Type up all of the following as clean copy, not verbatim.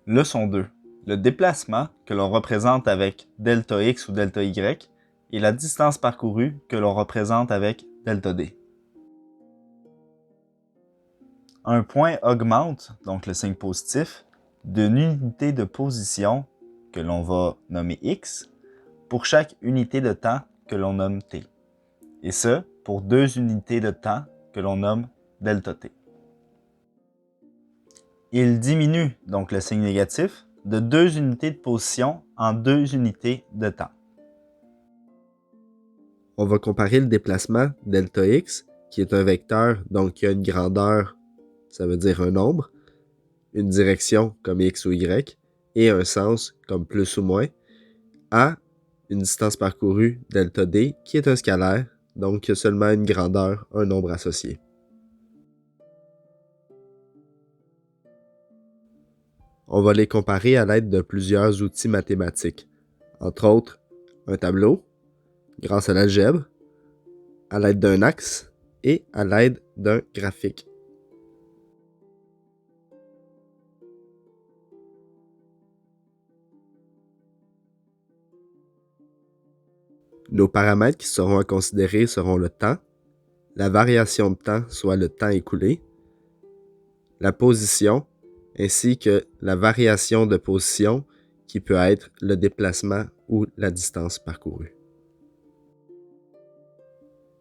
Leçon 2. Le déplacement que l'on représente avec delta x ou delta y et la distance parcourue que l'on représente avec delta d. Un point augmente, donc le signe positif, d'une unité de position que l'on va nommer x pour chaque unité de temps que l'on nomme t. Et ce, pour deux unités de temps que l'on nomme delta t. Il diminue, donc le signe négatif, de deux unités de position en deux unités de temps. On va comparer le déplacement delta x, qui est un vecteur, donc qui a une grandeur, ça veut dire un nombre, une direction comme x ou y, et un sens comme plus ou moins, à une distance parcourue delta d, qui est un scalaire, donc qui a seulement une grandeur, un nombre associé. On va les comparer à l'aide de plusieurs outils mathématiques, entre autres un tableau, grâce à l'algèbre, à l'aide d'un axe et à l'aide d'un graphique. Nos paramètres qui seront à considérer seront le temps, la variation de temps, soit le temps écoulé, la position, ainsi que la variation de position qui peut être le déplacement ou la distance parcourue.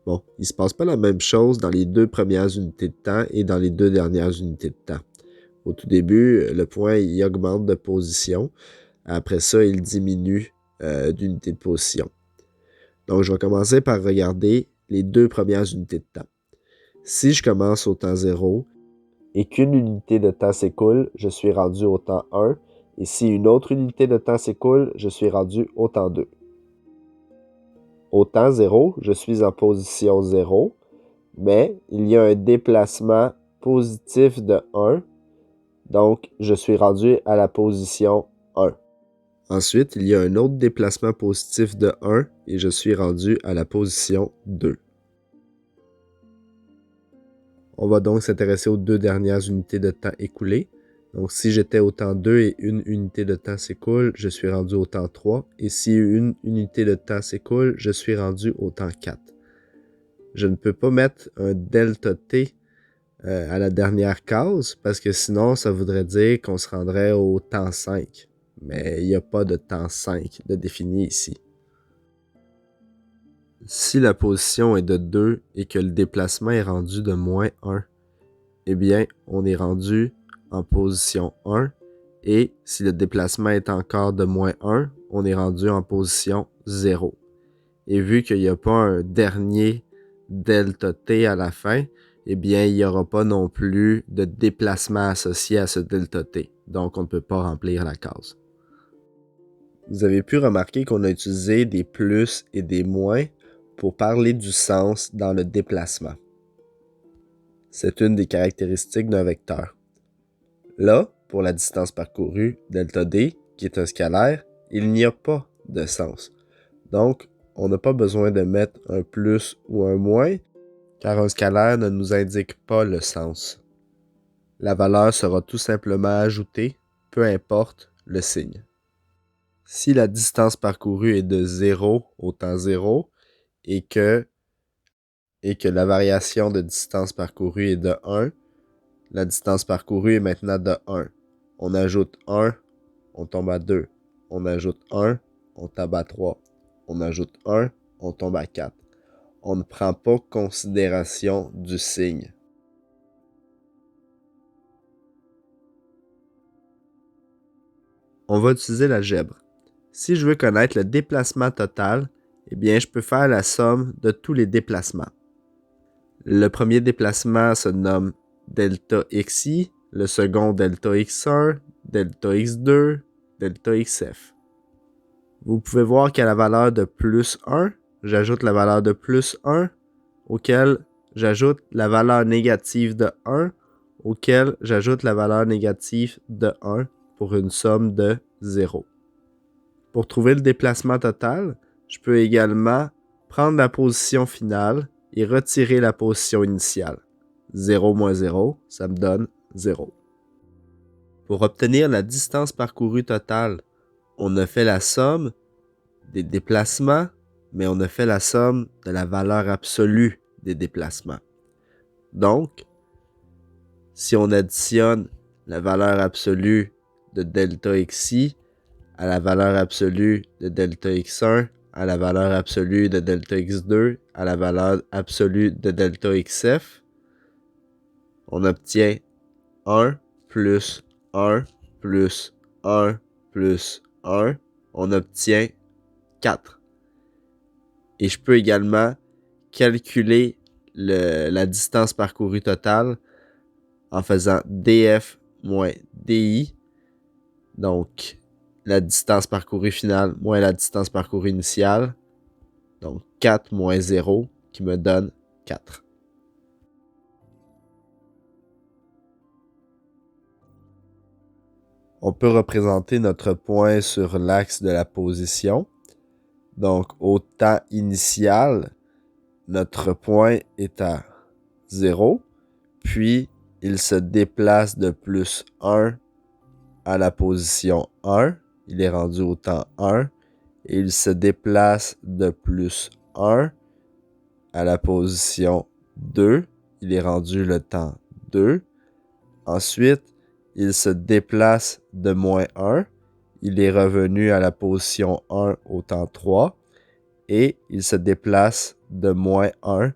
Bon, il ne se passe pas la même chose dans les deux premières unités de temps et dans les deux dernières unités de temps. Au tout début, le point il augmente de position. Après ça, il diminue d'unité de position. Donc, je vais commencer par regarder les deux premières unités de temps. Si je commence au temps 0 et qu'une unité de temps s'écoule, je suis rendu au temps 1. Et si une autre unité de temps s'écoule, je suis rendu au temps 2. Au temps 0, je suis en position 0, mais il y a un déplacement positif de 1. Donc, je suis rendu à la position 1. Ensuite, il y a un autre déplacement positif de 1 et je suis rendu à la position 2. On va donc s'intéresser aux deux dernières unités de temps écoulées. Donc, si j'étais au temps 2 et une unité de temps s'écoule, je suis rendu au temps 3. Et si une unité de temps s'écoule, je suis rendu au temps 4. Je ne peux pas mettre un delta t à la dernière case parce que sinon, ça voudrait dire qu'on se rendrait au temps 5. Mais il n'y a pas de temps 5 de défini ici. Si la position est de 2 et que le déplacement est rendu de moins 1, eh bien, on est rendu en position 1. Et si le déplacement est encore de moins 1, on est rendu en position 0. Et vu qu'il n'y a pas un dernier delta t à la fin, eh bien, il n'y aura pas non plus de déplacement associé à ce delta t. Donc, on ne peut pas remplir la case. Vous avez pu remarquer qu'on a utilisé des plus et des moins pour parler du sens dans le déplacement. C'est une des caractéristiques d'un vecteur. Là, pour la distance parcourue, delta d, qui est un scalaire, il n'y a pas de sens. Donc, on n'a pas besoin de mettre un plus ou un moins, car un scalaire ne nous indique pas le sens. La valeur sera tout simplement ajoutée, peu importe le signe. Si la distance parcourue est de 0 au temps 0 et que la variation de distance parcourue est de 1, la distance parcourue est maintenant de 1. On ajoute 1, on tombe à 2. On ajoute 1, on tombe à 3. On ajoute 1, on tombe à 4. On ne prend pas considération du signe. On va utiliser l'algèbre. Si je veux connaître le déplacement total, eh bien, je peux faire la somme de tous les déplacements. Le premier déplacement se nomme delta xi, le second delta x1, delta x2, delta xf. Vous pouvez voir qu'à la valeur de plus 1, j'ajoute la valeur de plus 1, auquel j'ajoute la valeur négative de 1, auquel j'ajoute la valeur négative de 1 pour une somme de 0. Pour trouver le déplacement total, je peux également prendre la position finale et retirer la position initiale. 0 moins 0, ça me donne 0. Pour obtenir la distance parcourue totale, on a fait la somme des déplacements, mais on a fait la somme de la valeur absolue des déplacements. Donc, si on additionne la valeur absolue de delta xi à la valeur absolue de delta x1, à la valeur absolue de delta x2, à la valeur absolue de delta xf, on obtient 1 plus 1 plus 1 plus 1, on obtient 4. Et je peux également calculer la distance parcourue totale en faisant df moins di, donc la distance parcourue finale moins la distance parcourue initiale, donc 4 moins 0 qui me donne 4. On peut représenter notre point sur l'axe de la position. Donc au temps initial, notre point est à 0, puis il se déplace de plus 1 à la position 1, il est rendu au temps 1, et il se déplace de plus 1 à la position 2, il est rendu le temps 2. Ensuite, il se déplace de moins 1, il est revenu à la position 1 au temps 3, et il se déplace de moins 1,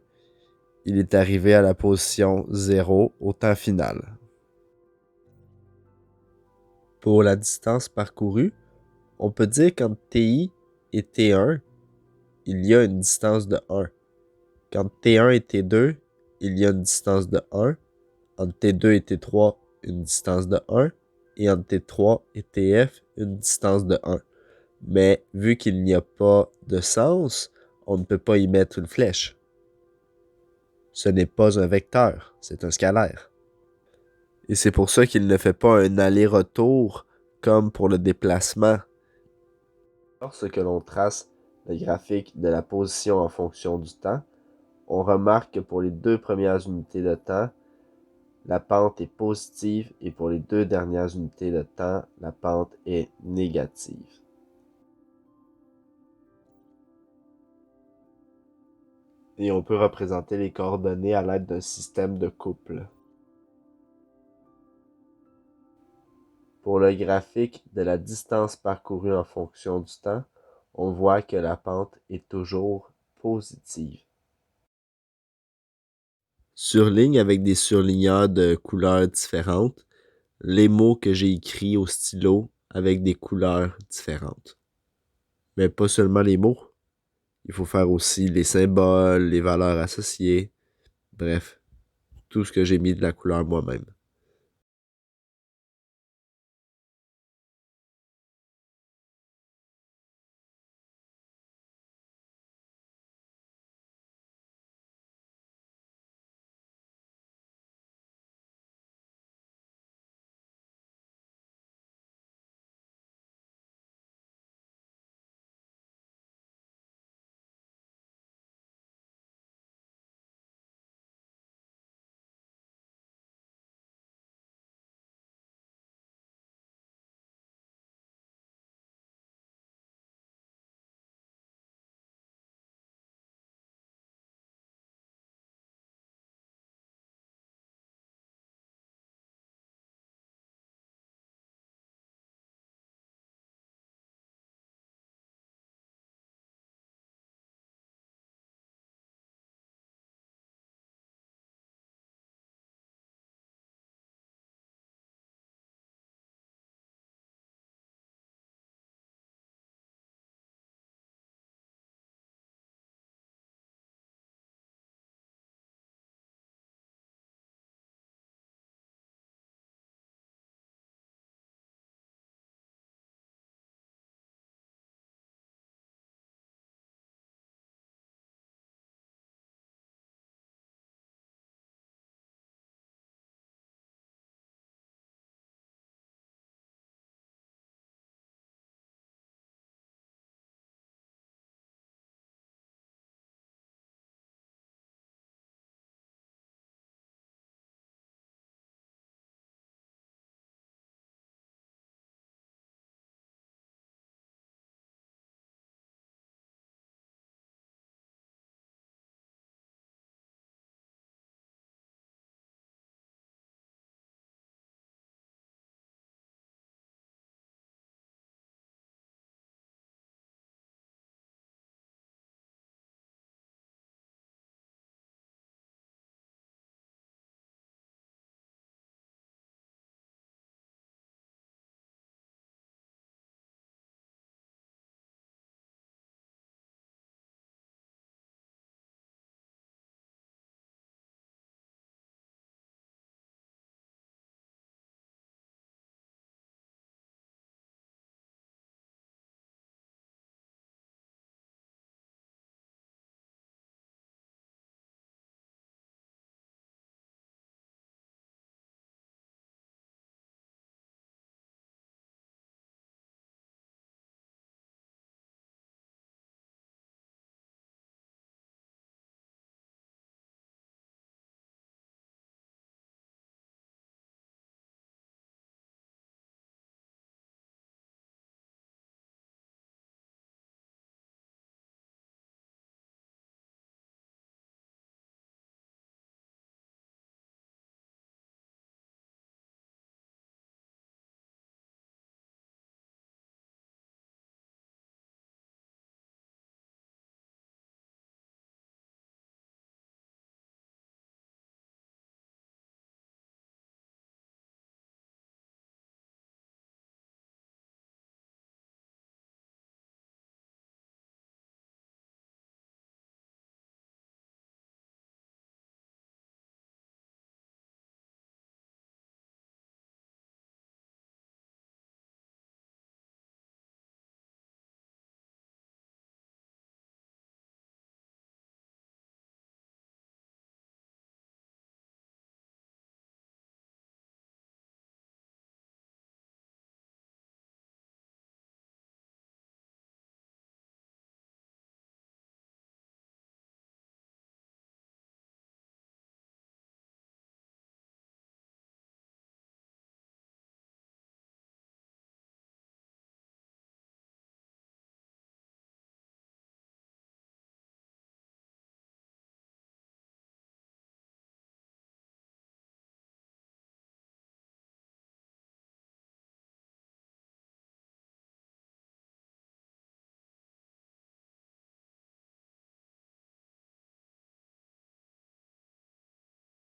il est arrivé à la position 0 au temps final. Pour la distance parcourue, on peut dire qu'entre TI et T1, il y a une distance de 1. Qu'entre T1 et T2, il y a une distance de 1. Entre T2 et T3, une distance de 1. Et entre T3 et TF, une distance de 1. Mais vu qu'il n'y a pas de sens, on ne peut pas y mettre une flèche. Ce n'est pas un vecteur, c'est un scalaire. Et c'est pour ça qu'il ne fait pas un aller-retour comme pour le déplacement. Lorsque l'on trace le graphique de la position en fonction du temps, on remarque que pour les 2 premières unités de temps, la pente est positive et pour les 2 dernières unités de temps, la pente est négative. Et on peut représenter les coordonnées à l'aide d'un système de couple. Pour le graphique de la distance parcourue en fonction du temps, on voit que la pente est toujours positive. Surligne avec des surligneurs de couleurs différentes les mots que j'ai écrits au stylo avec des couleurs différentes. Mais pas seulement les mots. Il faut faire aussi les symboles, les valeurs associées, bref, tout ce que j'ai mis de la couleur moi-même.